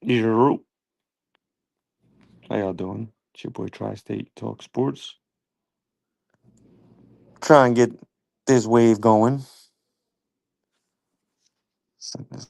Year, how y'all doing? It's your boy Tri-State Talk Sports. Try and get this wave going. Send this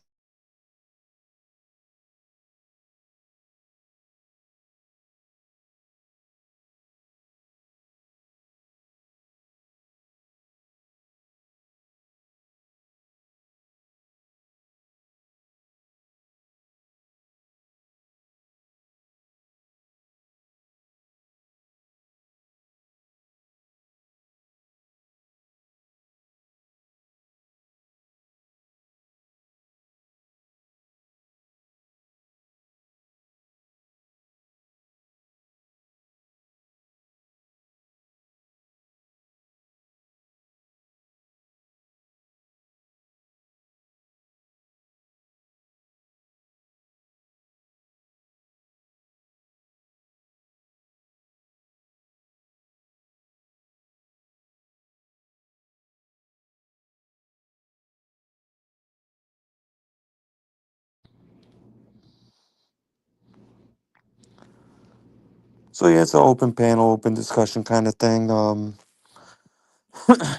So yeah, it's an open panel, open discussion kind of thing.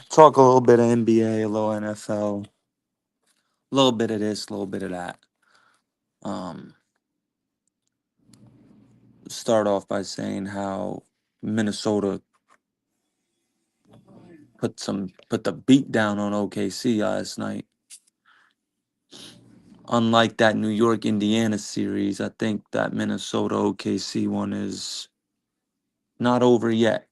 Talk a little bit of NBA, a little NFL, a little bit of this, a little bit of that. Um, Start off by saying how Minnesota put the beat down on OKC last night. Unlike that New York Indiana series, I think that Minnesota OKC one is not over yet.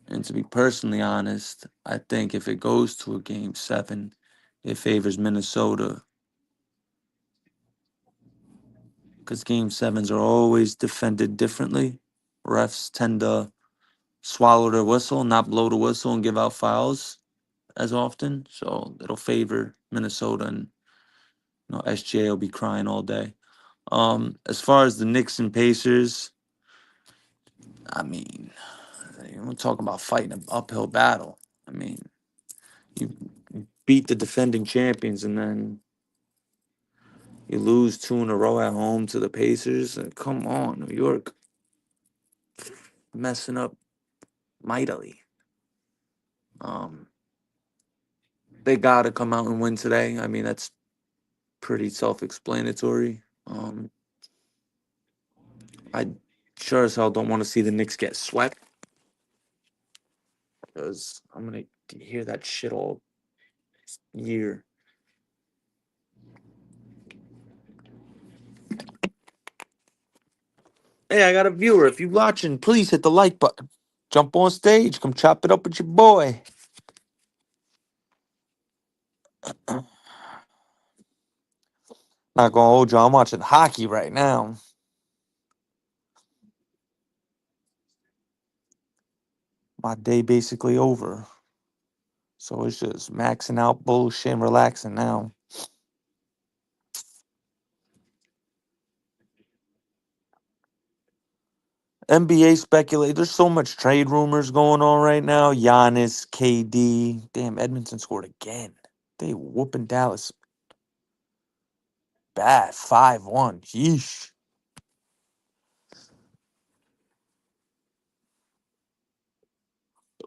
And to be personally honest, I think if it goes to a game 7, it favors Minnesota because game 7s are always defended differently. Refs tend to swallow their whistle, not blow the whistle, and give out fouls as often. So it'll favor Minnesota, and SGA will be crying all day. As far as the Knicks and Pacers, I mean, we're talking about fighting an uphill battle. I mean, you beat the defending champions and then you lose 2 in a row at home to the Pacers. Come on, New York messing up mightily. Um, they got to come out and win today. I mean, that's pretty self-explanatory. I sure as hell don't want to see the Knicks get swept because I'm gonna hear that shit all year. Hey, I got a viewer. If you watching, please hit the like button. Jump on stage. Come chop it up with your boy. Not gonna hold you. I'm watching hockey right now. My day basically over. So it's just maxing out bullshit and relaxing now. NBA speculate. There's so much trade rumors going on right now. Giannis, KD. Damn, Edmonton scored again. They whooping Dallas bad 5-1. Yeesh.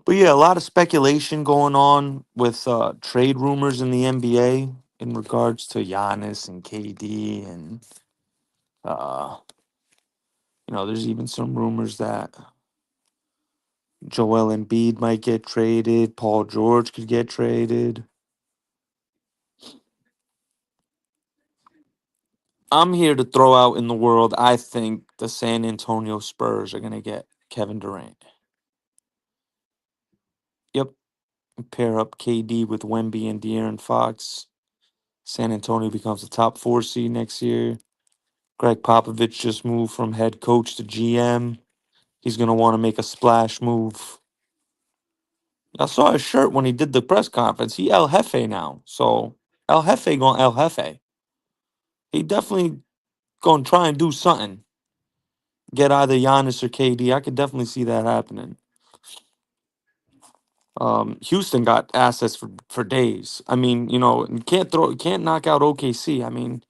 But yeah, a lot of speculation going on with trade rumors in the NBA in regards to Giannis and KD, and uh, there's even some rumors that Joel Embiid might get traded, Paul George could get traded. I'm here to throw out in the world. I think the San Antonio Spurs are gonna get Kevin Durant. Yep, pair up KD with Wemby and De'Aaron Fox. San Antonio becomes a top 4 seed next year. Greg Popovich just moved from head coach to GM. He's gonna want to make a splash move. I saw his shirt when he did the press conference. He El Jefe now, so El Jefe going El Jefe. He definitely gonna try and do something. Get either Giannis or KD. I could definitely see that happening. Houston got assets for days. I mean, you can't knock out OKC. I mean,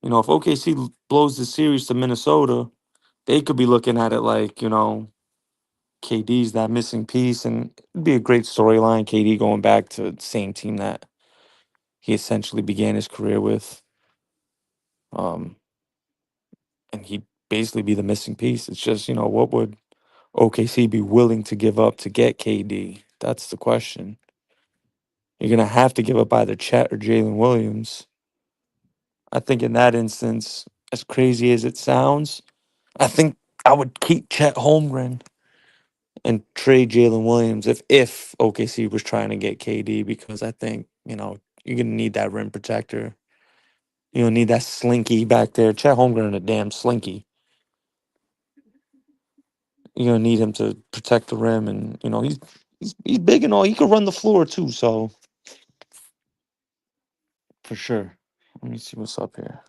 If OKC blows the series to Minnesota, they could be looking at it like, KD's that missing piece, and it'd be a great storyline. KD going back to the same team that he essentially began his career with, um, and he'd basically be the missing piece. It's just, what would OKC be willing to give up to get KD? That's the question. You're gonna have to give up either Chet or Jalen Williams. I think in that instance, as crazy as it sounds, I think I would keep Chet Holmgren and trade Jalen Williams if OKC was trying to get KD, because I think, you're gonna need that rim protector. You don't need that slinky back there. Chet Holmgren a damn slinky. You're gonna need him to protect the rim, and he's big and all. He could run the floor too, so for sure. Let me see what's up here.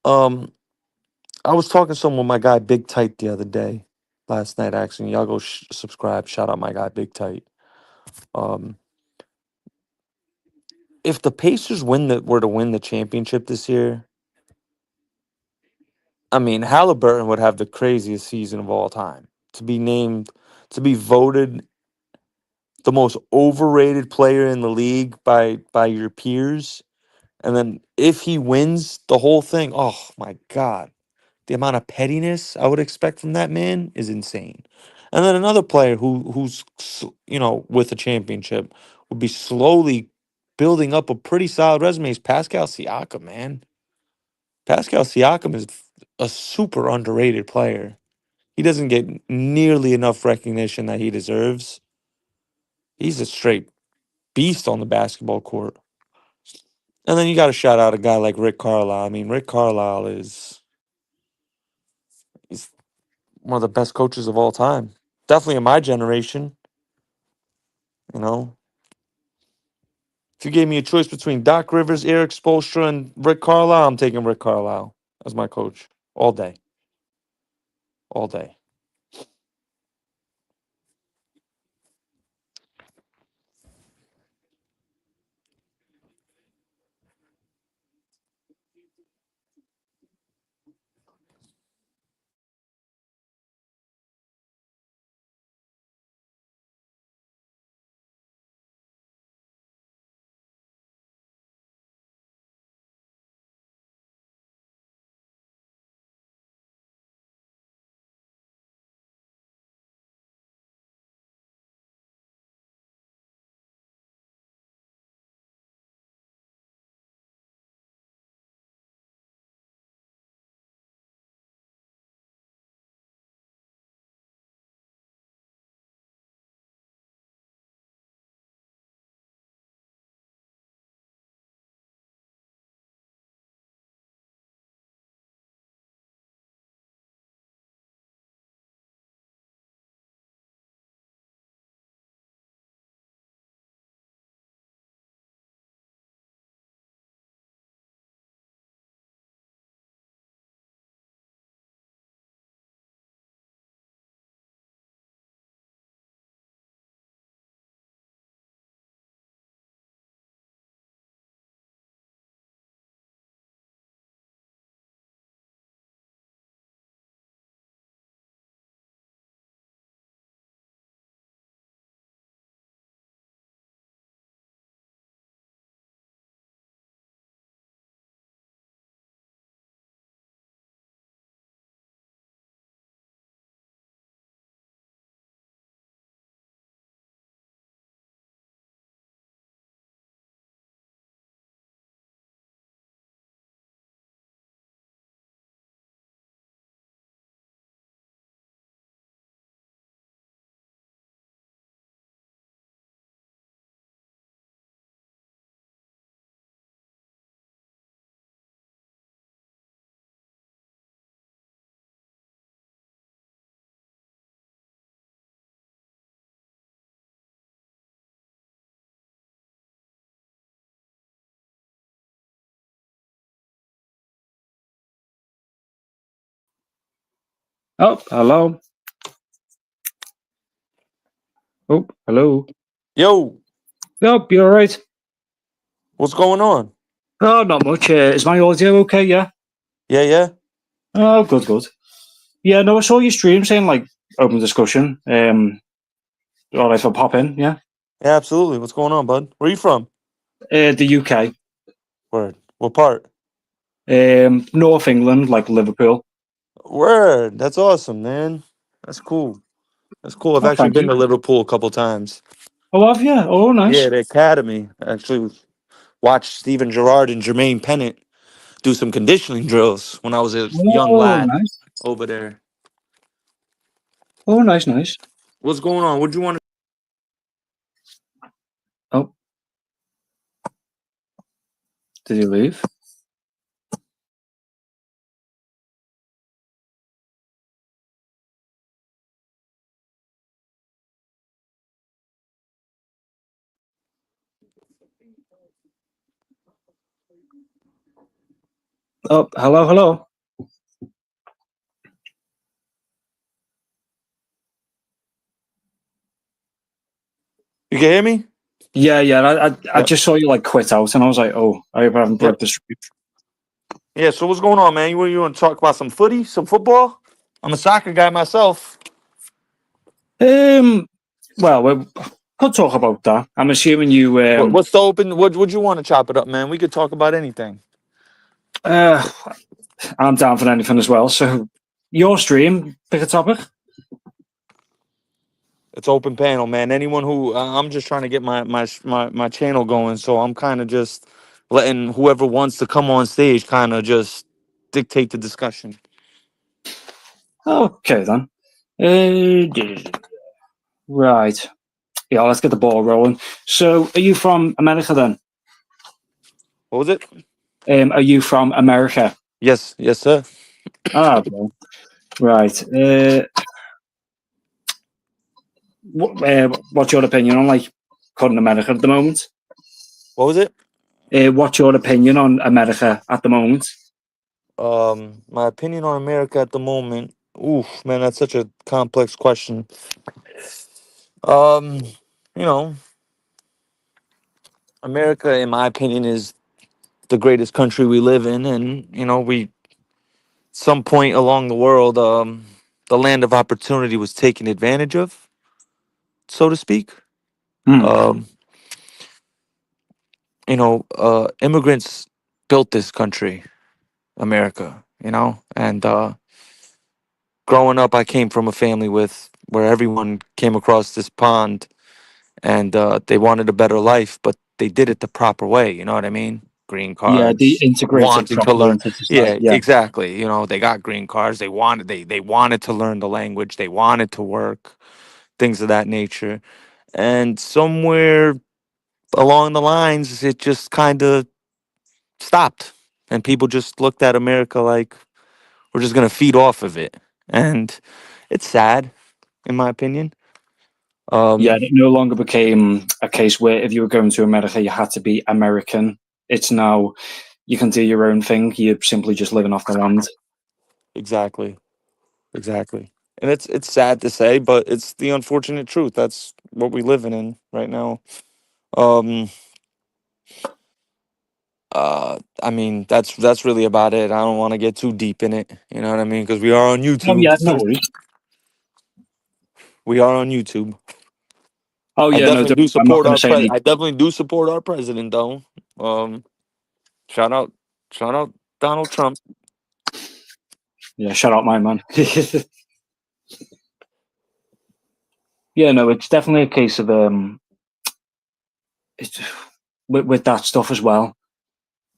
Um, I was talking to someone with my guy Big Tight the other day, last night actually. Y'all go subscribe. Shout out my guy Big Tight. Um, if the Pacers were to win the championship this year, I mean Halliburton would have the craziest season of all time. To be voted the most overrated player in the league by your peers, and then if he wins the whole thing, oh my god. The amount of pettiness I would expect from that man is insane. And then another player who's with a championship would be slowly building up a pretty solid resume is Pascal Siakam, man. Pascal Siakam is a super underrated player. He doesn't get nearly enough recognition that he deserves. He's a straight beast on the basketball court. And then you got to shout out a guy like Rick Carlisle. I mean, Rick Carlisle he's one of the best coaches of all time. Definitely in my generation. You know, if you gave me a choice between Doc Rivers, Eric Spoelstra, and Rick Carlisle, I'm taking Rick Carlisle as my coach all day, all day. Oh, hello. Oh, hello. Yo, Oh, you all right? what's going on? Oh, not much. Is my audio okay? Yeah. Yeah, yeah. Oh, good, good. Yeah, no, I saw your stream saying like open discussion. All right, I'll pop in. Yeah. Yeah, absolutely. What's going on, bud? Where you from? The UK, Word. What part? North England, like Liverpool. Word. That's awesome, man. That's cool. That's cool. I've Oh, actually thank been you. to Liverpool a couple times. Oh, have you? Oh, Yeah, nice. the academy. I actually watched Steven Gerrard and Jermaine Pennant do some conditioning drills when I was a young Oh, lad nice. over there. Oh, nice, nice. What's going on? What'd you want Oh, did you leave? Oh, hello, hello. You can hear me? Yeah, yeah. I Yep. just saw you like quit out, and I was like, oh, I hope I haven't Yep. broke the stream. Yeah, so what's going on, man? You want to talk about some footy, some football? I'm a soccer guy myself. Um, well, we could talk about that. I'm assuming you What's the open? What would you want to chop it up, man? We could talk about anything. uh I'm down for anything as well. So your stream, pick a topic. It's open panel, man. Anyone who I'm just trying to get my channel going, so I'm kind of just letting whoever wants to come on stage kind of just dictate the discussion. Okay then. Right. Yeah, let's get the ball rolling. So are you from America then? What was it? Are you from America? Yes, yes, sir. Ah, well, right. What's your opinion on like current America at the moment? What was it? What's your opinion on America at the moment? My opinion on America at the moment. Oof, man, that's such a complex question. Um, you know, America, in my opinion, is the greatest country we live in, and we some point along the world, the land of opportunity was taken advantage of, so to speak. Hmm. Um, Immigrants built this country, America. And growing up, I came from a family with where everyone came across this pond, and they wanted a better life, but they did it the proper way. You know what I mean? Green Yeah, the cards, integrated wanting to properly learn. into society. Yeah, Yeah. exactly. They got green cards. They wanted to learn the language. They wanted to work, things of that nature. And somewhere along the lines, it just kind of stopped, and people just looked at America like we're just gonna feed off of it, and it's sad, in my opinion. Yeah, Um, it no longer became a case where if you were going to America, you had to be American. It's now you can do your own thing. You're simply just living off the land. exactly, exactly. And it's sad to say, but it's the unfortunate truth. That's what we living in right now. Um, I mean, that's really about it. I don't want to get too deep in it. You know what I mean? Because we are on Oh YouTube. yeah, no worries. We are on YouTube. Oh I yeah, no, definitely do I'm not support going to our say any. I definitely do support our president, though. Um, shout out, shout out Donald Trump. Yeah, shut up, my man. Yeah, no, it's definitely a case of it's, with that stuff as well.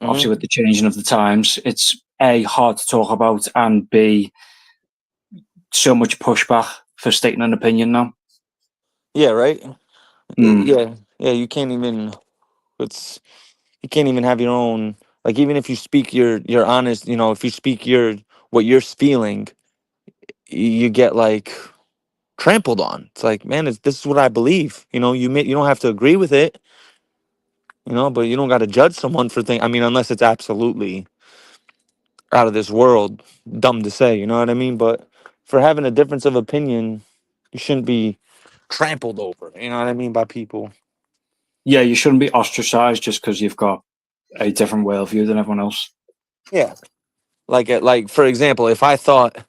Hmm. Obviously, with the changing of the times, it's a hard to talk about, and b so much pushback for stating an opinion now. Yeah, right. Mm. Yeah, yeah. You can't even. It's you can't even have your own. Like, even if you speak your honest, if you speak your what you're feeling, you get like trampled on. It's like, man, this is what I believe. You don't have to agree with it. But you don't got to judge someone for things. I mean, unless it's absolutely out of this world, dumb to say. You know what I mean? But for having a difference of opinion, you shouldn't be trampled over. You know what I mean by people. Yeah, you shouldn't be ostracized just because you've got a different worldview than everyone else. Yeah. Like for example, if I thought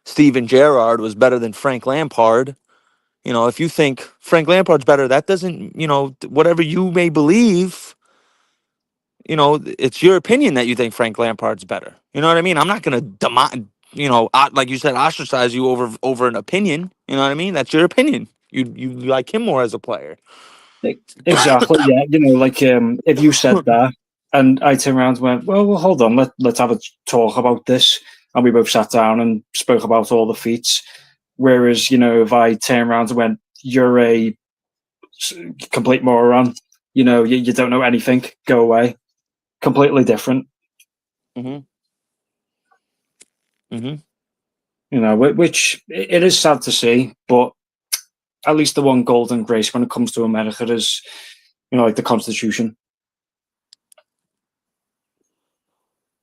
Steven Gerrard was better than Frank Lampard, you know, if you think Frank Lampard's better, that doesn't, you know, whatever you may believe, you know, it's your opinion that you think Frank Lampard's better. You know what I mean? I'm not gonna like you said, ostracize you over an opinion. You know what I mean? That's your opinion. You like him more as a player. Exactly. Yeah. Like if you said that, and I turned around and went, well, hold on, let's have a talk about this, and we both sat down and spoke about all the feats. Whereas, if I turn around and went, you're a complete moron, you don't know anything, go away. Completely different. Mm-hmm. Mm-hmm. Which it is sad to see, but at least the one golden grace when it comes to America is, like the Constitution.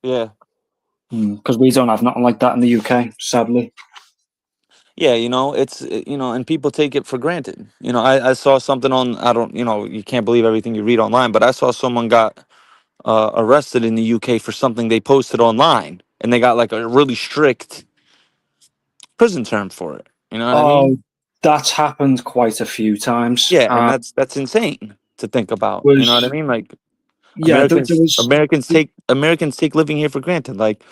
Yeah. Because we don't have nothing like that in the UK, sadly. Yeah, you know, and people take it for granted. You know, I saw something on, I don't, you can't believe everything you read online, but I saw someone got arrested in the UK for something they posted online, and they got like a really strict prison term for it. You know what I Oh, mean? that's happened quite a few times. Yeah, and that's insane to think about. You know what I Was mean? Like Yeah, there was Americans take living here for granted. Like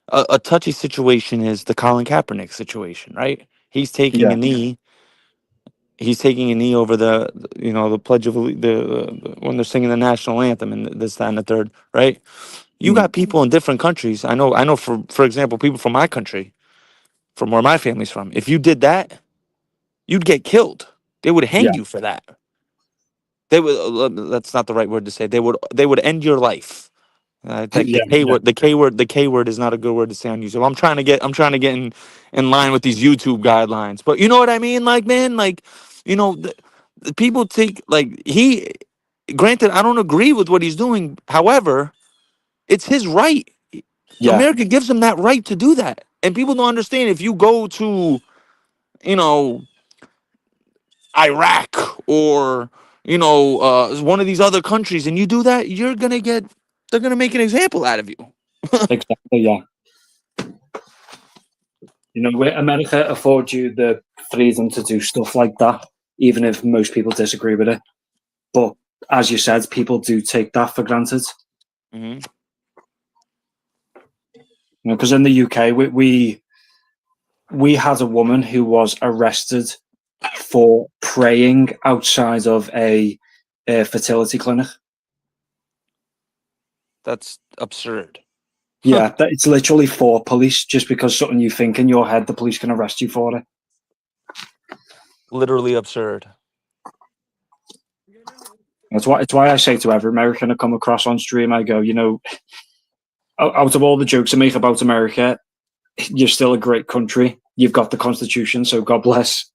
a touchy situation is the Colin Kaepernick situation, right? He's taking yeah, a knee. He's taking a knee over the pledge of when they're singing the national anthem and this, that, and the third, right? You mm, got people in different countries. I know for example, people from my country, from where my family's from. If you did that, you'd get killed. They would hang yeah, you for that. They would. That's not the right word to say. They would end your life. Like the yeah, K yeah, word. The K word is not a good word to say on YouTube. I'm trying to get in line with these YouTube guidelines. But you know what I mean? Like, man, like, the people take like he. Granted, I don't agree with what he's doing. However, it's his right. yeah, America gives him that right to do that. And people don't understand if you go to, you know, Iraq or, one of these other countries and you do that, they're going to make an example out of you. exactly, yeah. Where America affords you the freedom to do stuff like that, even if most people disagree with it. But as you said, people do take that for granted. Hmm. Because in the UK, we had a woman who was arrested for praying outside of a fertility clinic. That's absurd. Yeah, it's literally for police. Just because something you think in your head, the police can arrest you for it. Literally absurd. It's why I say to every American I come across on stream, I go, out of all the jokes I make about America, you're still a great country. You've got the Constitution, so God bless.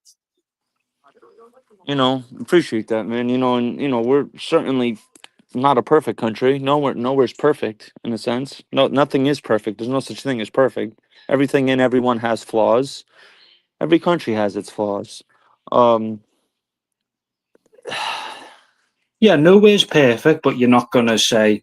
Appreciate that, man. And we're certainly not a perfect country. Nowhere's perfect in a sense. No, nothing is perfect. There's no such thing as perfect. Everything and everyone has flaws. Every country has its flaws. Um, Yeah, nowhere's perfect, but you're not gonna say,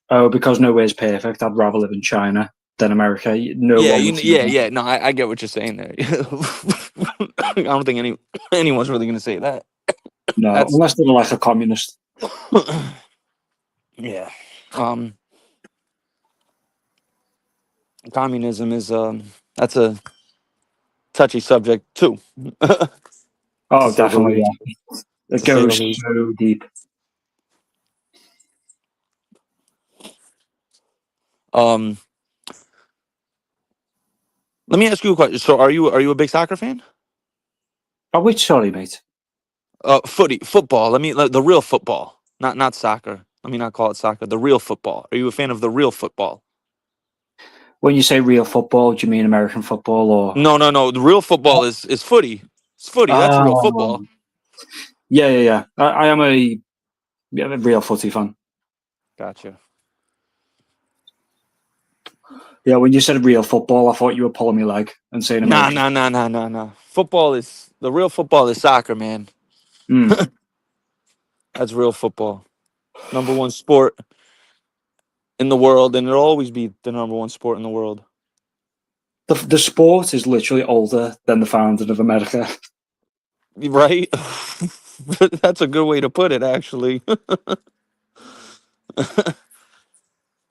"Oh, because nowhere's perfect, I'd rather live in China than America." No yeah, one would say yeah, that. yeah. No, I get what you're saying there. I don't think anyone's really gonna say that. No, That's unless they're like a communist. yeah. Um, Communism is that's a touchy subject too, to Oh, say the definitely, least. yeah. It To say the goes least. so deep. Um, Let me ask you a question. So, are you a big soccer fan? Oh, which sorry, mate. Football. The real football, not soccer. Let me not call it soccer. The real football. Are you a fan of the real football? When you say real football, do you mean American football or? No, no, no. The real football is footy. It's footy. That's real football. Um, yeah, yeah, yeah. I am a real footy fan. Gotcha. Yeah, when you said real football, I thought you were pulling me leg and saying Nah, American. nah, nah, nah, nah, nah. The real football is soccer, man. Mm. That's real football. Number one sport in the world, and it'll always be the number one sport in the world. The sport is literally older than the founding of America. Right? That's a good way to put it, actually.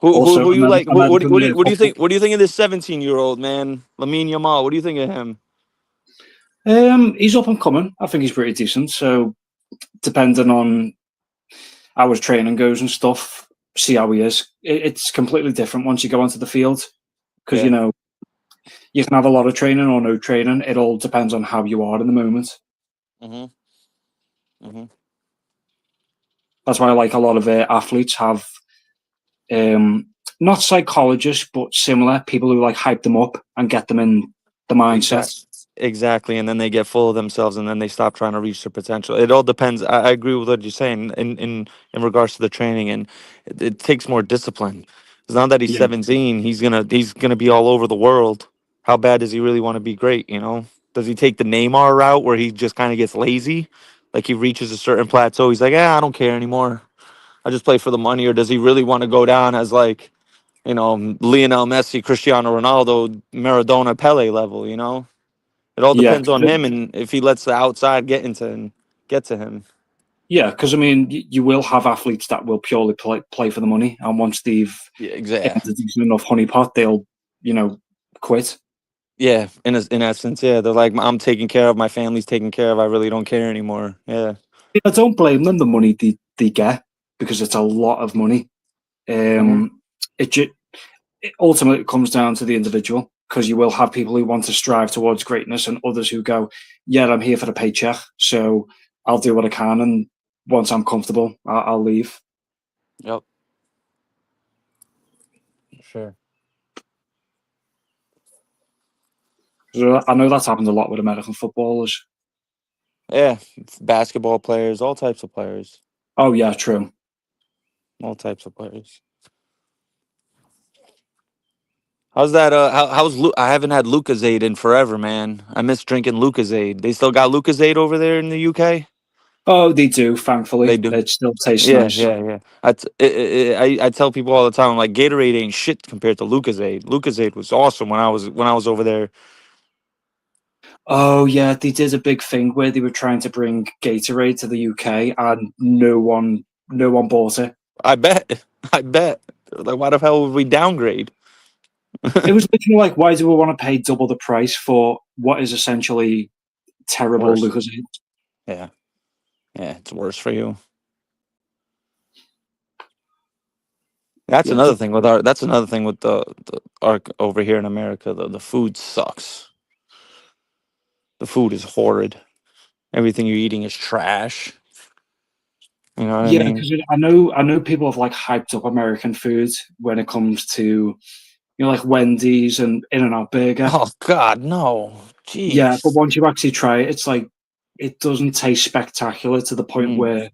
Also, Who you like? American What do you football. think? What do you think of this 17-year-old man, Lamine Yamal? What do you think of him? He's up and coming. I think he's pretty decent. So, depending on how his training goes and stuff, see how he is. It's completely different once you go onto the field because Yeah. you can have a lot of training or no training. It all depends on how you are in the moment. Mm-hmm. Mm-hmm. That's why I like a lot of athletes have not psychologists, but similar people who like hype them up and get them in the mindset. Exactly. And then they get full of themselves, and then they stop trying to reach their potential. It all depends. I agree with what you're saying in regards to the training, and it takes more discipline. Because now that he's Yeah, 17, he's gonna be all over the world. How bad does he really want to be great? Does he take the Neymar route where he just kind of gets lazy, like he reaches a certain plateau? He's like, I don't care anymore. I just play for the money. Or does he really want to go down as like, Lionel Messi, Cristiano Ronaldo, Maradona, Pele level? It all yeah, depends on him, and if he lets the outside get to him. yeah. Because I mean, you will have athletes that will purely play for the money, and once they've Yeah, earned exactly. a decent enough honeypot, they'll quit. Yeah, in essence, yeah. They're like, I'm taken care of, my family's taken care of. I really don't care anymore. Yeah. I don't blame them. The money they get because it's a lot of money. Hmm. It, it ultimately comes down to the individual because you will have people who want to strive towards greatness and others who go, yeah, I'm here for the paycheck, so I'll do what I can, and once I'm comfortable, I'll leave. Yep. Sure. So I know that's happened a lot with American footballers. Yeah, basketball players, all types of players, Oh yeah, true. all types of players. How's that? How's I haven't had Lucozade in forever, man. I miss drinking Lucozade. They still got Lucozade over there in the UK. Oh, they do. They Thankfully, do. it still tastes Yeah, nice. yeah, yeah. I tell people all the time, like Gatorade ain't shit compared to Lucozade. Lucozade was awesome when I was over there. Oh yeah, they did a big thing where they were trying to bring Gatorade to the UK, and no one bought it. I bet, I bet. Like, why the hell would we downgrade? It was literally like, why do we want to pay double the price for what is essentially terrible Worse. Lucozade? Yeah, yeah, it's worse for you. That's Yeah, another thing with our. That's another thing with the arc over here in America. The food sucks. The food is horrid. Everything you're eating is trash. You know what I yeah, mean? because I know people have like hyped up American food when it comes to like Wendy's and In and Out Burger. Oh God, no. Yeah, but Jeez. once you actually try it, it's like it doesn't taste spectacular to the point Mm, where I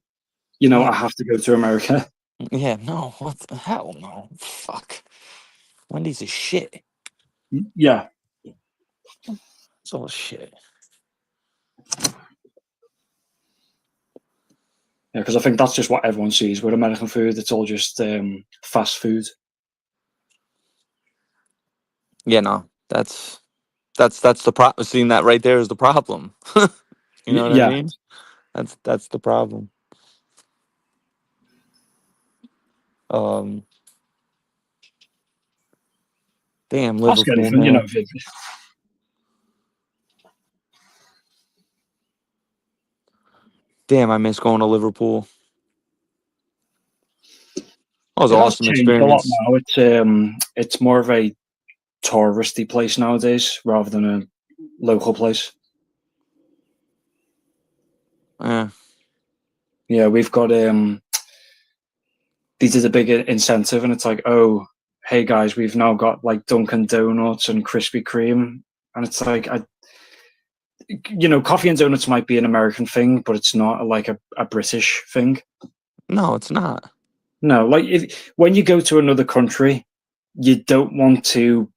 yeah, have to go to America. yeah. No. What the hell? No. Fuck. Wendy's is shit. Yeah, It's all shit. yeah, because I think that's just what everyone sees with American food. It's all just fast food. Yeah, no. That's the problem. Seeing that right there is the problem. You know what I Yeah, mean? That's the problem. Um, damn ask Liverpool, anything, man. Damn, I miss going to Liverpool. That was an It has awesome changed a lot experience. now. It's more of a touristy place nowadays rather than a local place. Yeah. Yeah, we've got they did a big incentive, and it's like, oh, hey guys, we've now got like Dunkin' Donuts and Krispy Kreme, and it's like, coffee and donuts might be an American thing, but it's not like a British thing. No, it's not. No, like when you go to another country, you don't want to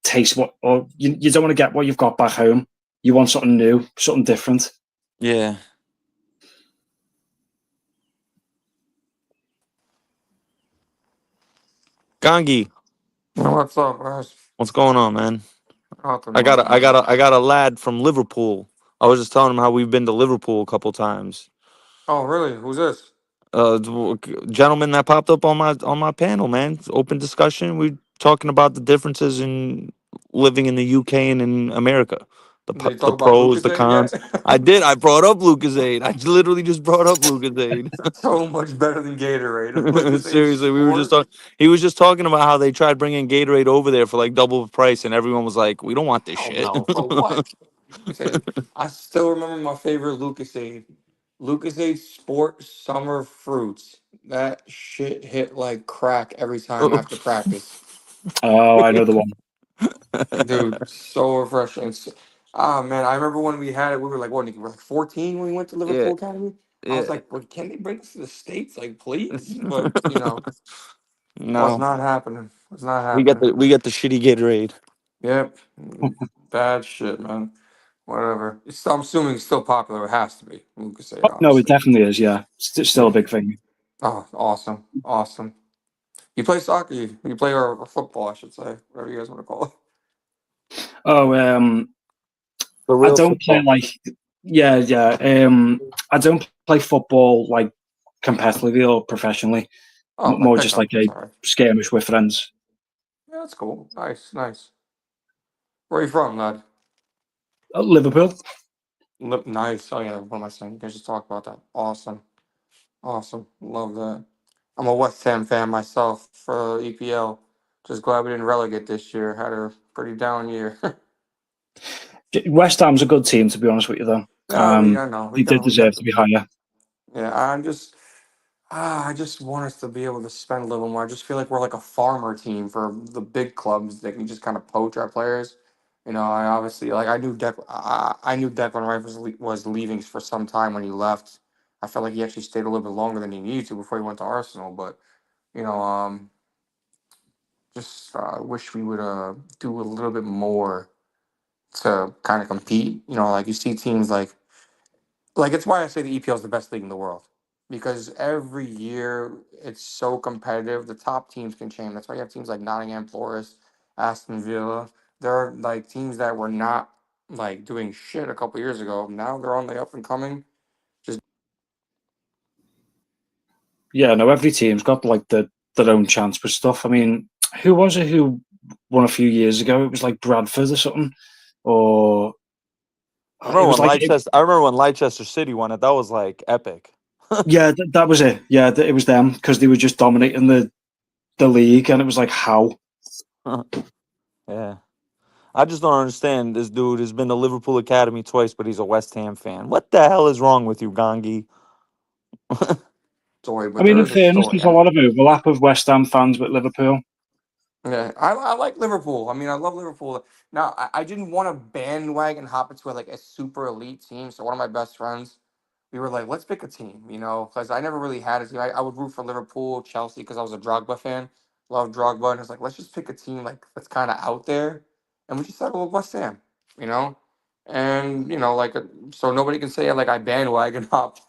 taste or you don't want to get what you've got back home. You want something new, something different. Yeah. Gangi, What's up, guys? what's going on, man? Nothing I got much, a, I man. got a, I got a lad from Liverpool. I was just telling him how we've been to Liverpool a couple times. Oh, really? Who's this? Gentleman that popped up on my panel, man. It's open discussion. We talking about the differences in living in the UK and in America. Did you The talk about pros, Lucas the Aid cons. yet? I did. I brought up Lucas Aid. I literally just brought up Lucas Aid. So much better than Gatorade. Lucas Aid Seriously, we were just Sport. talking. He was just talking about how they tried bringing Gatorade over there for like double the price, and everyone was like, "We don't want this Oh shit." no, for what? Listen, I still remember my favorite Lucas Aid. Lucas Aid Sport Summer Fruits. That shit hit like crack every time after practice. Oh, I know the one. Dude, so refreshing. Ah man, I remember when we had it, we were like, what, we were like 14 when we went to Yeah, Liverpool Academy? I was yeah. like, well, can they bring us to the States, like, please? But, was No, not happening. Was not we got happening. the shitty Gatorade. Yep. Bad shit, man. Whatever. I'm assuming it's still popular. It has to be. Lucas Aid, No, it obviously. definitely is. Yeah, it's still a Yeah. big thing. Oh, awesome. Awesome. You play soccer, you play or football, I should say, whatever you guys want to call it. Oh, The I real don't play football. like yeah. I don't play football like competitively or professionally. Oh, like More just pickup. like a Sorry. skirmish with friends. Yeah, that's cool. Nice, nice. Where are you from, lad? Liverpool. Nice. Oh yeah, what am I saying? You guys just talk about that. Awesome, awesome. Love that. I'm a West Ham fan myself for EPL. Just glad we didn't relegate this year. Had a pretty down year. West Ham's a good team, to be honest with you, though. No, I know. They did We got deserve to the. be higher. Yeah, I just want us to be able to spend a little more. I just feel like we're like a farmer team for the big clubs that can just kind of poach our players. I obviously like I knew Declan Rice was leaving for some time when he left. I felt like he actually stayed a little bit longer than he needed to before he went to Arsenal. But you know, um, just wish we would do a little bit more to kind of compete. Like you see teams like it's why I say the EPL is the best league in the world because every year it's so competitive. The top teams can change. That's why you have teams like Nottingham Forest, Aston Villa. They're like teams that were not like doing shit a couple years ago. Now they're on the up and coming. Just Yeah, no, every team's got like their own chance with stuff. I mean, who was it who won a few years ago? It was like Bradford or something, or it was like I remember when Leicester City won it. That was like epic. yeah, that was it. Yeah, it was them because they were just dominating the league, and it was like how. Yeah. I just don't understand. This dude has been to Liverpool Academy twice, but he's a West Ham fan. What the hell is wrong with you, Gangi? story, I but mean, there in is a fairness, story. there's a lot of overlap of West Ham fans with Liverpool. Yeah, I like Liverpool. I mean, I love Liverpool. Now, I didn't want to bandwagon hop into like a super elite team. So one of my best friends, we were like, let's pick a team, because I never really had a team. I would root for Liverpool, Chelsea, because I was a Drogba fan. Love Drogba, and it's like, let's just pick a team like that's kind of out there, and we just settled with West Ham, you know, and so nobody can say like I bandwagon hopped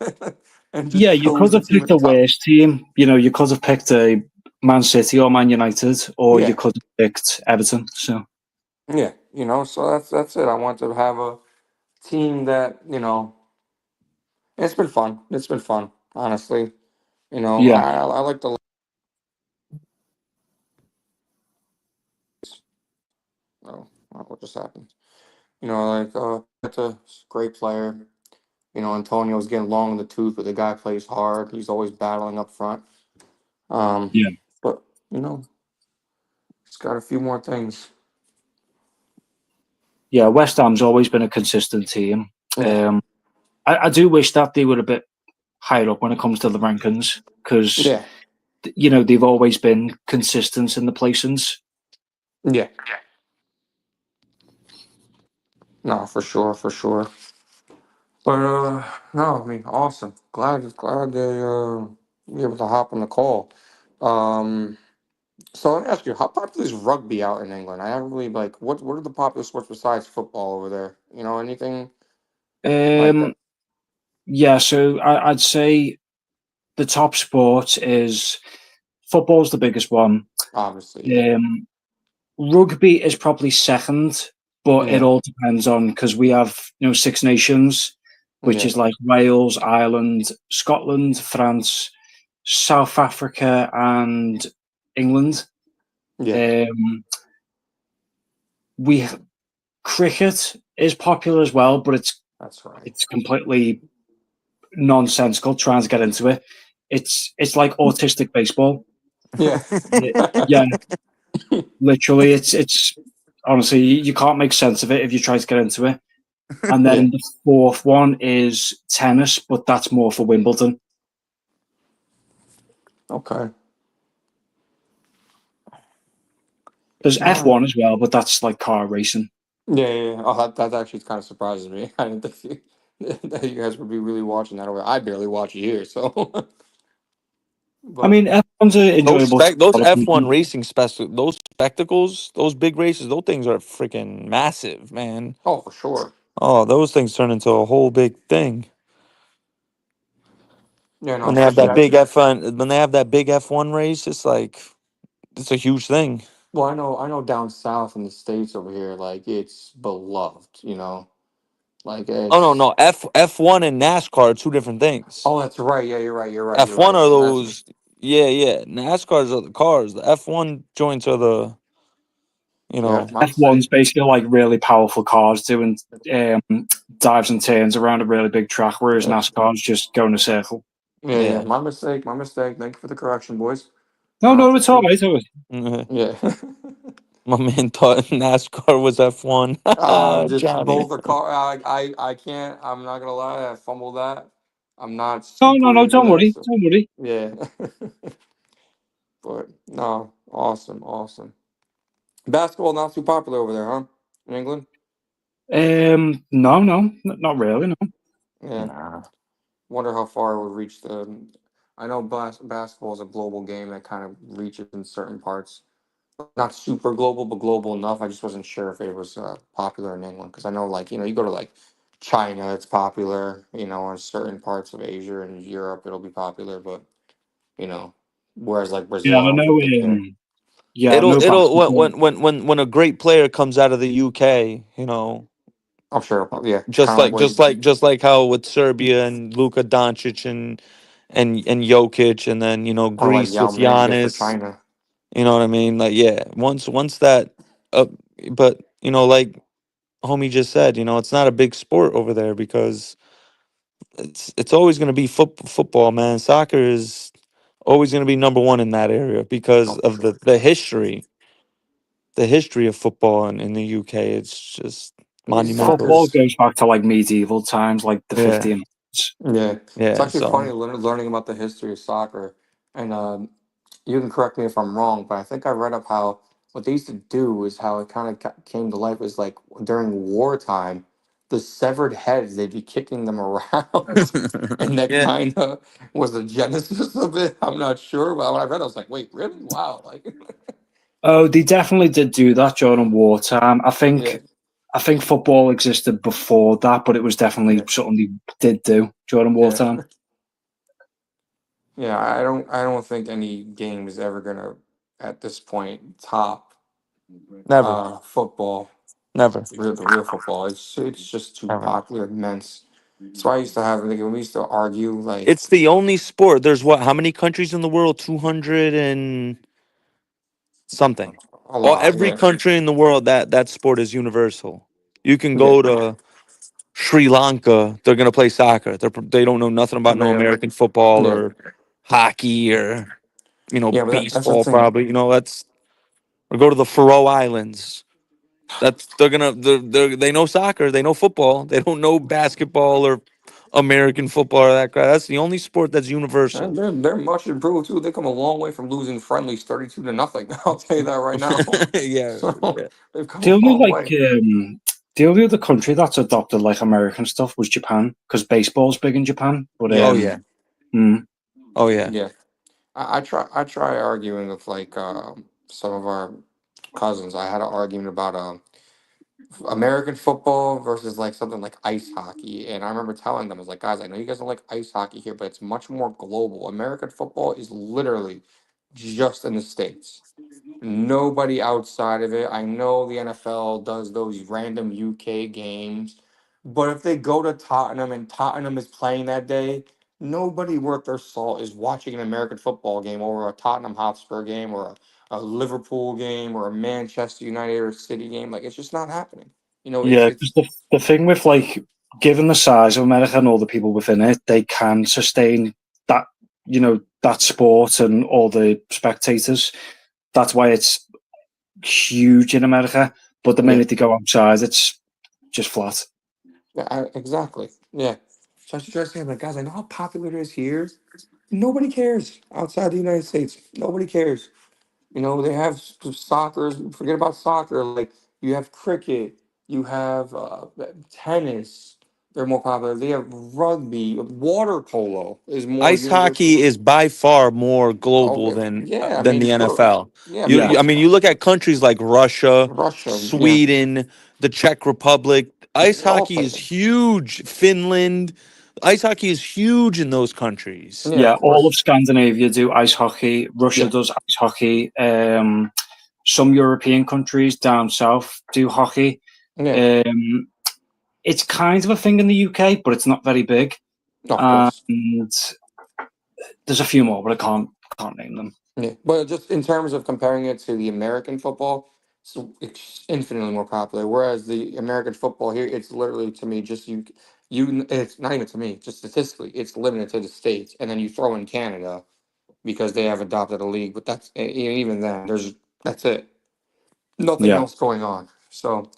and Yeah, just you chose could the have team at picked the a top. worse team. You could have picked a Man City or Man United, or you Yeah, could have picked Everton. So yeah, so that's it. I want to have a team that it's been fun. It's been fun, honestly. yeah, I like the. Oh, what just happened? That's a great player. Antonio's getting long in the tooth, but the guy plays hard. He's always battling up front. Um, yeah, but he's got a few more things. yeah. West Ham's always been a consistent team. Yeah, Um, I do wish that they were a bit higher up when it comes to the rankings because yeah, they've always been consistent in the placings. yeah. No, for sure, for sure. But no, I mean, awesome. Glad they were able to hop on the call. Um, So let me ask you, how popular is rugby out in England? I haven't really like what are the popular sports besides football over there? You know, anything like that? Um, yeah, so I'd say the top sport is football's the biggest one. Obviously, yeah. Rugby is probably second, but it Yeah. all depends on because we have Six Nations, which Yeah. is like Wales, Ireland, Scotland, France, South Africa, and England. Yeah. Um, we cricket is popular as well, but That's right. it's completely nonsensical trying to get into it. It's like autistic baseball. Yeah. Yeah, literally, it's honestly you can't make sense of it if you try to get into it. And Yeah. then the fourth one is tennis, but that's more for Wimbledon. Okay. There's No. F1 as well, but that's like car racing. Yeah, yeah, yeah. Oh, that actually kind of surprises me. I didn't think that you guys would be really watching that over. I barely watch it here, so. I But mean, F1's an enjoyable Those sport. F1 racing those spectacles, those big races, those things are freaking massive, man. oh, for sure. Oh, those things turn into a whole big thing Yeah, no, when they have especially that I. big F1. When they have that big F1 race, it's like it's a huge thing. Well, I know down south in the states over here, like it's beloved. You know, like Oh no, it's. no, F1 and NASCAR are two different things. Oh, that's right. Yeah, you're right. You're right. You're F1 right. are That's those, yeah, yeah. NASCAR's are the cars. The F1 joints are the, you yeah, know, my F1's mistake. basically like really powerful cars doing dives and turns around a really big track, whereas Yeah, NASCAR's just going a circle. yeah, yeah. yeah. My mistake. My mistake. Thank you for the correction, boys. No, Uh, no, it's all right. It's all right. Mhm. yeah. My man thought NASCAR was F1. Just Johnny. both are car. I can't. I'm not gonna lie. I fumbled that. I'm not No, no, super no, into don't that. worry. So Don't worry. yeah. But no, awesome, awesome. Basketball not too popular over there, huh? In England. No, no, not really. No. Yeah. Nah. Wonder how far it would reach the. I know basketball is a global game that kind of reaches in certain parts. Not super global, but global enough. I just wasn't sure if it was popular in England because I know, like, you go to like China, it's popular. In certain parts of Asia and Europe, it'll be popular, but you know, whereas like Yeah, Brazil, I I don't know. think they care. Yeah, I It'll know it'll basketball. when a great player comes out of the UK, I'm sure, yeah, just kind of like like what. just like how with Serbia and Luka Doncic and Jokic, and then Or like Greece Yao with Ming did for Giannis. China. You know what I mean? Like, yeah, once that up, but like homie just said, it's not a big sport over there because it's always going to be football, man. Soccer is always going to be number one in that area because Oh, for of sure. the history of football in the UK. It's just Soccer monumental. Football is. goes back to like medieval times, like the Yeah, 1500s. Yeah, it's yeah. actually funny So learning about the history of soccer, and you can correct me if I'm wrong, but I think I read up how what they used to do is how it kind of came to life was like during wartime, the severed heads they'd be kicking them around, and that yeah. kind of was the genesis of it. I'm not sure, but when I read, it, I was like, wait, really? Wow, like, Oh, they definitely did do that during wartime. yeah, I think football existed before that, but it was definitely yeah, something they did do during yeah, wartime. yeah. I don't think any game is ever gonna at this point top Never, football. never, The real football. It's just too never. popular, immense. So I used to have like when we used to argue like It's the only sport. There's what? How many countries in the world? 200 and something. a Or lot, every yeah, country in the world that sport is universal. You can yeah, go to Sri Lanka, they're gonna play soccer. They don't know nothing about no yeah, American football yeah, or hockey or yeah. But that's the baseball thing. probably. That's or go to the Faroe Islands. That's they know soccer, they know football, they don't know basketball or American football or that crap. That's the only sport that's And universal. they're much improved too. They come a long way from losing friendlies 32-0. I'll tell you that right now. Yeah, So yeah. they've come The a only long like way. the only other country that's adopted like American stuff was Japan because baseball's big in Japan. But Yeah, Oh yeah. mm, Oh yeah. yeah. I try arguing with like some of our cousins. I had an argument about American football versus like something like ice hockey. And I remember telling them, I was like, guys, I know you guys don't like ice hockey here, but it's much more global. American football is literally just in the States. Nobody outside of it. I know the NFL does those random UK games, but if they go to Tottenham and Tottenham is playing that day, nobody worth their salt is watching an American football game over a Tottenham Hotspur game or a Liverpool game or a Manchester United or City game. Like it's just not happening. You know, Yeah, it's because the thing with like, given the size of America and all the people within it, they can sustain that, that sport and all the spectators. That's why it's huge in America. But the yeah, minute they go outside, it's just flat. yeah, exactly. Yeah. So I was just saying, like, guys, I know how popular it is here. Nobody cares outside the United States. Nobody cares. You know, they have soccer. Forget about soccer. Like you have cricket, you have tennis. They're more popular. They have rugby, water polo is more Ice universal. hockey is by far more global Okay, yeah. I than mean, the NFL. yeah. I mean, Yeah, I mean, you look at countries like Russia, Russia, yeah, Sweden, the Czech Republic. Ice they all hockey play is them. huge. Finland, ice hockey is huge in those countries. Yeah, of yeah. All of course. Scandinavia do ice hockey. Russia Yeah, does ice hockey. Some European countries down south do hockey. yeah, Um, it's kind of a thing in the UK, but it's not very big. of course. And there's a few more, but I can't name them. Yeah, but just in terms of comparing it to the American football, so it's infinitely more popular. Whereas the American football here, it's literally to me just you. It's not even to me, just statistically, it's limited to the states, and then you throw in Canada because they have adopted a league. But that's even then, that's it. Nothing Yeah, else going on. So,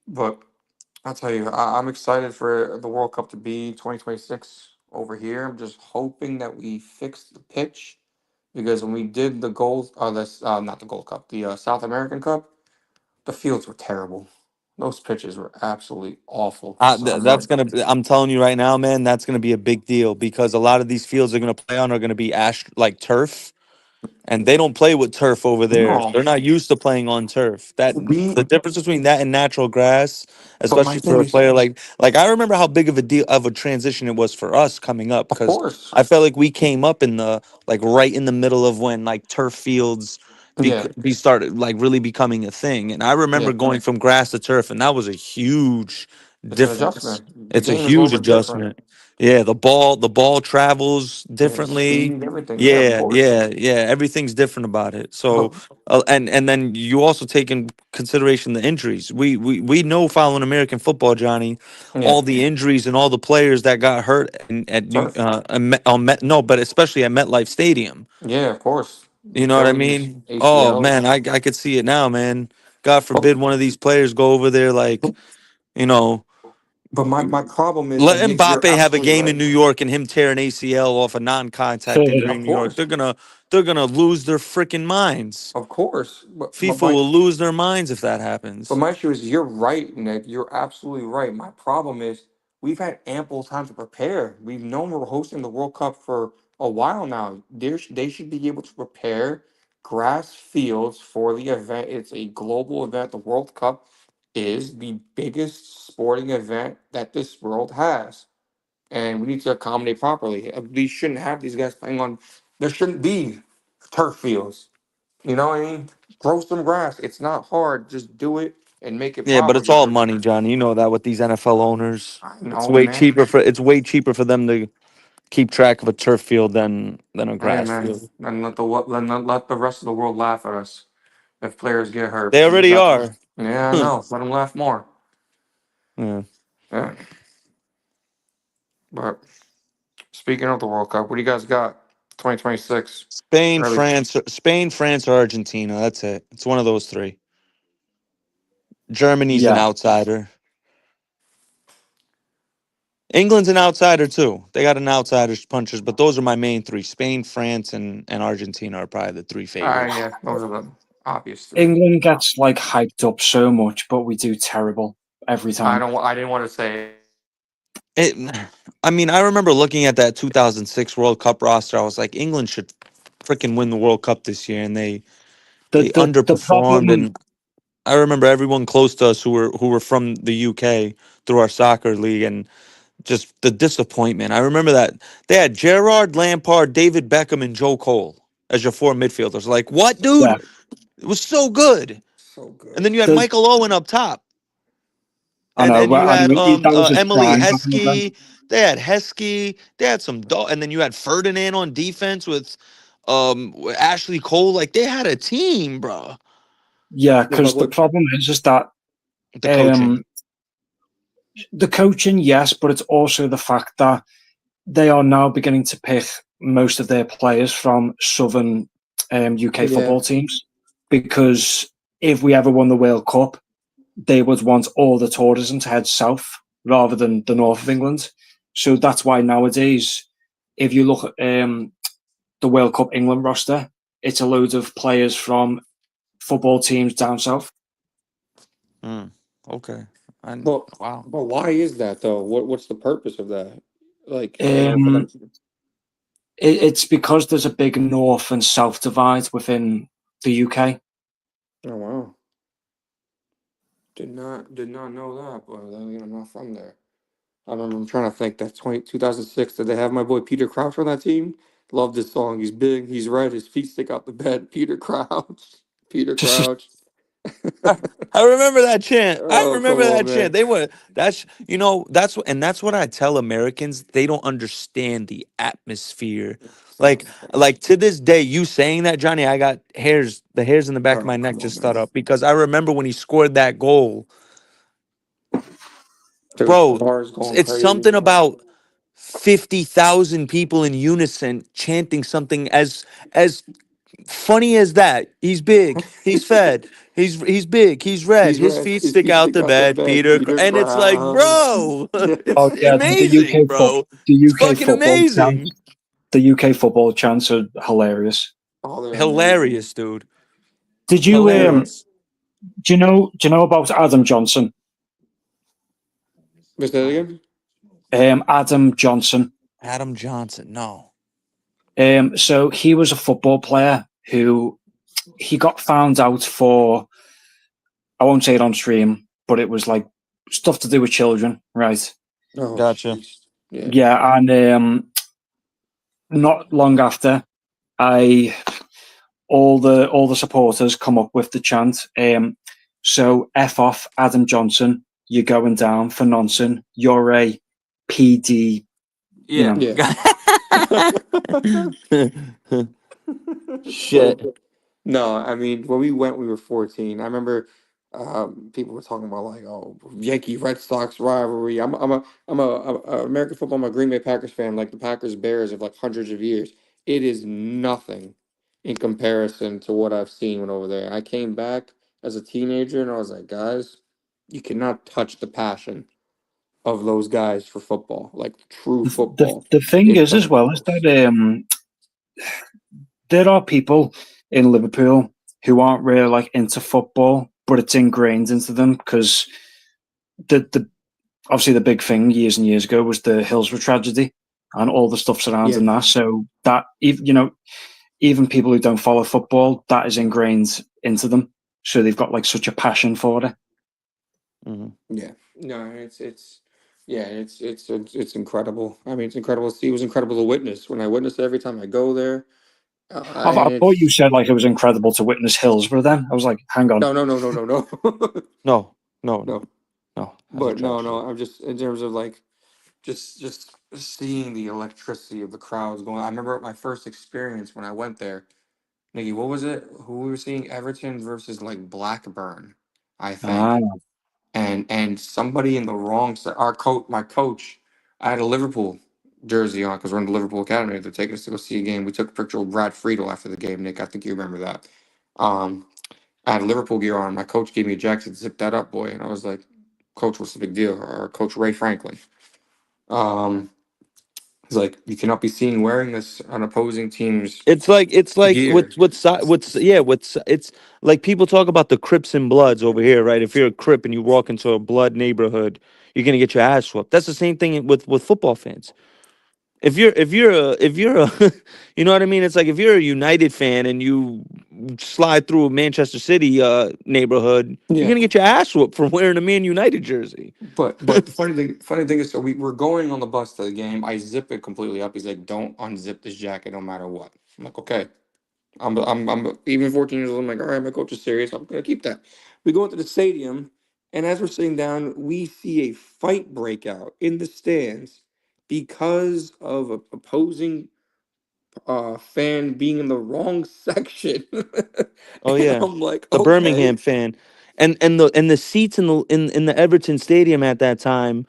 but I'll tell you, I'm excited for the World Cup to be 2026 over here. I'm just hoping that we fix the pitch because when we did the gold, this not the Gold Cup, the South American Cup, the fields were terrible. Those pitches were absolutely awful. So I'm That's like, gonna. I'm telling you right now, man. That's gonna be a big deal because a lot of these fields they're gonna play on are gonna be like turf, and they don't play with turf over there. no, They're not used to playing on turf. we. The difference between that and natural grass, But my especially for thing a is, player like I remember how big of a deal of a transition it was for us coming up of because course, I felt like we came up in the like right in the middle of when like turf fields yeah, be started like really becoming a thing. And I remember yeah. going from grass to turf, and that was a huge It's an difference. adjustment. The It's a game is a little huge bit different. adjustment. Yeah, the ball travels Yeah, the differently. speed, everything. Yeah, of Yeah, course. yeah, yeah. Everything's different about it. So, But and then you also take in consideration the injuries. We know following American football, Johnny, yeah, all the injuries and all the players that got hurt at New turf. no, but especially at MetLife Stadium. Yeah, of course. You know what I Achilles, mean? Oh man, ACLs. I could see it now, man. God But forbid one of these players go over there like, you know, but my problem is, let and you're Mbappe have a absolutely game in right. New York and him tear an ACL off a non-contact injury Of in New York. course, They're gonna lose their freaking minds. of course. FIFA will lose their minds if that But happens. my issue is you're right, Nick. You're absolutely right. My problem is we've had ample time to prepare. We've known we're hosting the World Cup for a while now. They should be able to prepare grass fields for the event. It's a global event. The World Cup is the biggest sporting event that this world has. And we need to accommodate properly. We shouldn't have these guys playing on, there shouldn't be turf fields. You know what I mean? Grow some grass. It's not hard. Just do it and make it Yeah, but proper it's all because money, Johnny. You know that with these NFL owners, I know, man. it's way cheaper for them to keep track of a turf field than a Hey, grass man. field. And let the rest of the world laugh at us if players get hurt. They already are. Yeah, I know. Let them laugh more. Yeah. Yeah. But speaking of the World Cup, what do you guys got? 2026. Early. Spain, France, or Argentina. That's it. It's one of those three. Germany's an yeah. outsider. England's an outsider too. They got an outsider's punches, but those are my main three. Spain, France, and Argentina are probably the three favorites. Yeah, those are the obvious three. England gets like hyped up so much, but we do terrible every time. I didn't want to say. It, I mean, I remember looking at that 2006 World Cup roster. I was like, England should freaking win the World Cup this year, and They The underperformed, problem, and I remember everyone close to us who were from the UK through our soccer league, and just the disappointment. I remember that they had Gerrard, Lampard, David Beckham, and Joe Cole as your four midfielders. Like, what, yeah, dude? It was so good. So And good. then you had the Michael Owen up top, I know, and but you I had know that was his Emily prime back in the day. Heskey. They had Heskey. They had and then you had Ferdinand on defense with Ashley Cole. Like they had a team, bro. Yeah, But, but because the what? problem is that The coaching. um, the coaching, yes, but it's also the fact that they are now beginning to pick most of their players from southern UK Yeah. football teams. Because if we ever won the World Cup, they would want all the tourism to head south rather than the north of England. So that's why nowadays, if you look at the World Cup England roster, it's a load of players from football teams down south. Mm, okay. And But wow. but why is that though? What's the purpose of that? Like, you know, for Um, them. it's because there's a big north and south divide within the UK. Oh wow. Did not know that, but then again, I'm not from there. I'm trying to think. That's 2006. Did they have my boy Peter Crouch on that team? Love this song. He's big. He's red. His feet stick out the bed. Peter Crouch. Peter Crouch. I remember that chant. I Oh, come remember on, that chant. man. They were that's what I tell Americans. They don't understand the atmosphere. Like Sounds like to this day, you saying that, Johnny, I got the hairs in the back of my oh, neck come on, just stood man. up because I remember when he scored that goal. There's Bro, bars going it's crazy. something about 50,000 people in unison chanting something as funny as that. He's big. He's fed. He's big. He's red. He's His red. feet His stick feet out stick the out the bed, bed. Peter. Peter And it's like, Crouch. bro, it's Oh yeah, amazing, bro. The It's UK fucking football amazing. chants. The UK football chants are hilarious. Oh, they're amazing. Hilarious, dude. Did you Yeah. Hilarious. do you know about Adam Johnson? Say that again? Adam Johnson. Adam Johnson. No. So he was a football player who he got found out for. I won't say it on stream, but it was like stuff to do with children, right? Oh, Gotcha. jeez. Yeah. Yeah, and not long after, I all the supporters come up with the chant. So F off, Adam Johnson. You're going down for nonsense. You're a PD. You Yeah. know, Yeah. Shit. No, I mean, when we went, we were 14. I remember people were talking about like, oh, Yankee Red Sox rivalry. I'm a American football. I'm a Green Bay Packers fan, like the Packers Bears of like hundreds of years. It is nothing in comparison to what I've seen when over there. I came back as a teenager and I was like, guys, you cannot touch the passion of those guys for football, like true football. the thing It's is as something well is else. that there are people in Liverpool who aren't really like into football, but it's ingrained into them because the obviously the big thing years and years ago was the Hillsborough tragedy and all the stuff Yeah. surrounding that. So that even people who don't follow football, that is ingrained into them. So they've got like such a passion for it. Mhm. Yeah, no, it's yeah, it's incredible. I mean, it's incredible to see. It was incredible to witness when I witness it every time I go there. I And thought you it's said like it was incredible to witness Hillsborough. Then I was like, hang on, no, No. No. No. no. No. That's a But no, trash no. talk. I'm just in terms of like just seeing the electricity of the crowds going. I remember my first experience when I went there. Nikki, what was it? Who we were seeing? Everton versus like Blackburn, I ah, think. And somebody in the wrong side. My coach, I had a Liverpool jersey on because we're in the Liverpool Academy. They're taking us to go see a game. We took a picture with Brad Friedel after the game. Nick, I think you remember that. Um, I had Liverpool gear on. My coach gave me a jacket. Zip that up, boy. And I was like, Coach, what's the big deal? Or Coach Ray Franklin. Um, he's like, you cannot be seen wearing this on opposing teams' It's like gear. it's like people talk about the Crips and Bloods over here, right? If you're a Crip and you walk into a Blood neighborhood, you're gonna get your ass whooped. That's the same thing with football fans. if you're you know what I mean? It's like if you're a United fan and you slide through a Manchester City neighborhood, you're Yeah. gonna get your ass whooped for wearing a Man United jersey. But the funny thing is, so we're going on the bus to the game. I zip it completely up. He's like, "Don't unzip this jacket, no matter what." I'm like, "Okay." I'm even 14 years old. I'm like, "All right, my coach is serious. I'm gonna keep that." We go into the stadium, and as we're sitting down, we see a fight break out in the stands because of a opposing fan being in the wrong section. Oh And yeah, I'm like, the okay. Birmingham fan, and the seats in the Everton Stadium at that time,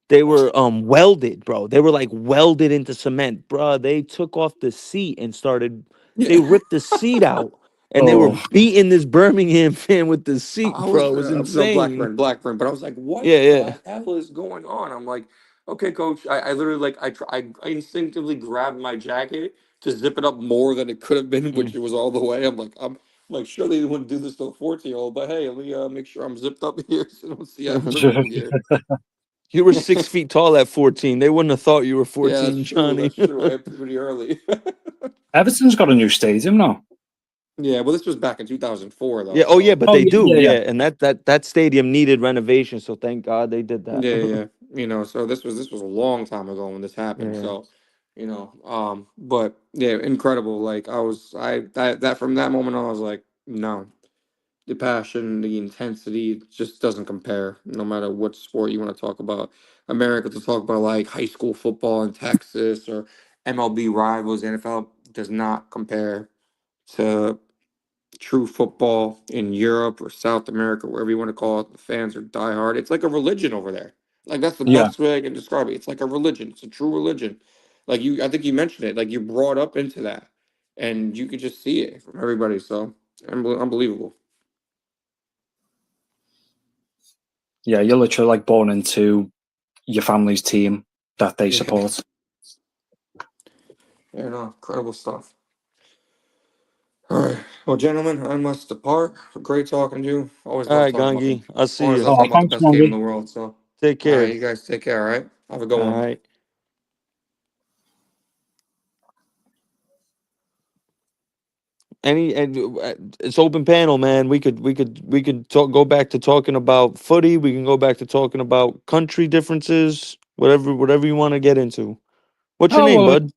they were welded, bro. They were like welded into cement, bro. They took off the seat and started. Yeah. They ripped the seat out, and they were Oh, beating this Birmingham fan with the I seat, bro. was It was no insane. Blackburn, but I was like, what Yeah, yeah. the hell is going on? I'm like, okay, coach. I literally like I instinctively grabbed my jacket to zip it up more than it could have been, which Mm. it was all the way. I'm like, surely they wouldn't do this to a 14-year-old, but hey, let me make sure I'm zipped up here so I don't see everything here. You were 6 feet tall at 14. They wouldn't have thought you were Yeah, 14, that's true. Johnny. That's true. I pretty early. Everton's got a new stadium now. Yeah, well, this was back in 2004 though, Yeah. Oh yeah, so. but Oh they yeah, do. yeah, yeah. Yeah, and that stadium needed renovation, so thank God they did that. Yeah, yeah, yeah. So this was a long time ago when this happened. Yeah. So, but yeah, incredible. Like that from that moment on, I was like, no, the passion, the intensity, it just doesn't compare. No matter what sport you want to talk about, America to talk about like high school football in Texas or MLB rivals, NFL does not compare to true football in Europe or South America, wherever you want to call it. The fans are diehard. It's like a religion over there. Like that's the Yeah, best way I can describe it. It's like a religion. It's a true religion. Like I think you mentioned it. Like you're brought up into that, and you could just see it from everybody. So unbelievable. yeah. You're literally like born into your family's team that they Yeah, support. yeah, no, incredible stuff. All right, well, gentlemen, I must depart. Great talking to you. Always All love right, talking about Gangi. I'll see always you. love Oh, talking about the thanks, best game in Mandy. the world. So, Take all right, care. you guys take care. All right, have a good All one. right. It's open panel, man. We could go back to talking about footy. We can go back to talking about country differences. Whatever you want to get into. What's your Oh name, well, bud?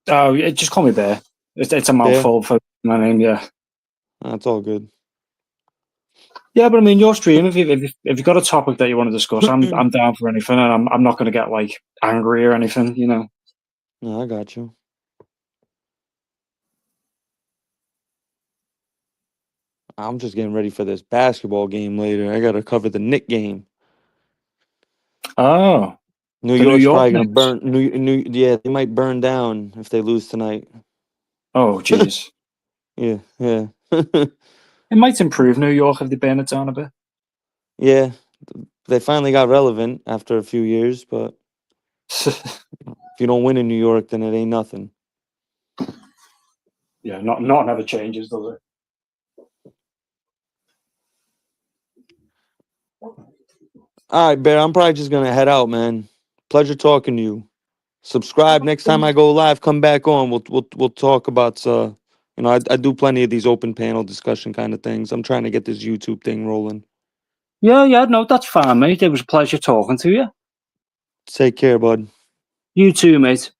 yeah, just call me Bear. It's a Bear. mouthful for my name. Yeah, That's all good. yeah. But I mean, your stream. If you've got a topic that you want to discuss, I'm down for anything, and I'm not going to get like angry or anything. You know. No, I got you. I'm just getting ready for this basketball game later. I gotta cover the Knick game. Oh, New the New York's York probably gonna Knicks. burn. Yeah, they might burn down if they lose tonight. Oh, jeez. Yeah, yeah, It might improve New York if they burn it down a bit. yeah. They finally got relevant after a few years, but if you don't win in New York, then it ain't nothing. Yeah, not never changes, does it? All right, Bear. I'm probably just gonna head out, man. Pleasure talking to you. Subscribe next time I go live. Come back on. We'll talk about I do plenty of these open panel discussion kind of things. I'm trying to get this YouTube thing rolling. Yeah, no, that's fine, mate. It was a pleasure talking to you. Take care, bud. You too, mate.